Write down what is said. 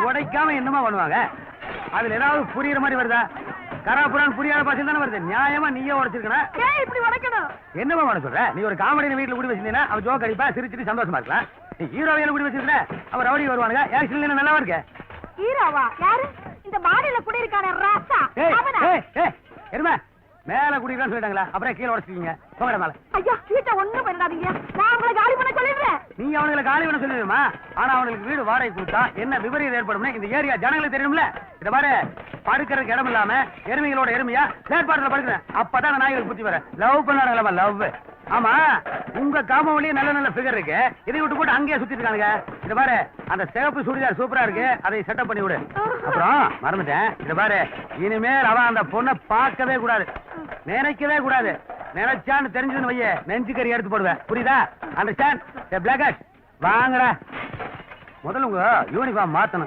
உடைக்காம என்னமா பண்ணுவாங்க? அதுல ஏதாவது புரியுற மாதிரி வருதா? கராபுரான் புரியாத பாசம் தானே வருது. நியாயமா நீயே உடைச்சிருக்கணும். இப்படி உடைக்கணும்? என்னமா பண்ண சொல்ற? நீ ஒரு காமெடி வீட்டுல குடி வச்சிருந்தீங்கன்னா அவன் ஜோக் அடிப்பா, சிரிச்சிட்டு சந்தோஷமா இருக்கலாம். நீ ஹீரோவையில குடி வச்சிருந்த அவர் ரவுடி வருவானுங்க. ஆக்சுவலி நல்லா இருக்கு. ஹீரோவா? யாரு? இந்த மாடியில குடி இருக்கானே ராசா அவனா? எருமை மேல குடிக்கிறான்னு சொல்லிட்டாங்களா? அப்புறம் கீழே உடைச்சிருக்கீங்க. போங்கடா மேல. ஐயா வீட்டை ஒண்ணும் பண்ணாதீங்க, நான் உங்களை காலி பண்ண சொல்லிடுறேன். நீ அவனுங்களை காலி பண்ண சொல்லிடுமா? ஆனா அவனுக்கு வீடு வாடகை கொடுத்தா என்ன விபரீதம் ஏற்படும் இந்த ஏரியா ஜனங்களுக்கு தெரியும்ல. இத பாரு, படுக்கிறதுக்கு இடம் இல்லாம எருமைகளோட எருமையா பிளாட்பாரத்துல படுக்கிறேன். அப்பதான் நாய்களுக்கு புத்தி வர. லவ் பண்ணாங்களா? லவ். ஆமா, உங்க காம்பவுண்ட்லயே நல்ல நல்ல ஃபிகர் இருக்கு. இதை விட்டு போட்டு அங்கேயே சுத்திட்டு இருக்காங்க. இத பாரு, அந்த சிவப்பு சுடிதார் சூப்பரா இருக்கு, அதை செட்டப் பண்ணி விடு. அப்புறம் மறந்துட்டேன், இத பாரு, இனிமேல் அவன் அந்த பொண்ணை பார்க்கவே கூடாது, நினைக்கவே கூடாது. நினைச்சான்னு தெரிஞ்சதுன்னு வைய நெஞ்சுக்கறி எடுத்து போடுவேன். புரியுதா? அண்டர்ஸ்டாண்ட்? பிளாக் வாங்கடா. முதல்ல உங்க யூனிஃபார்ம் மாத்தணும்.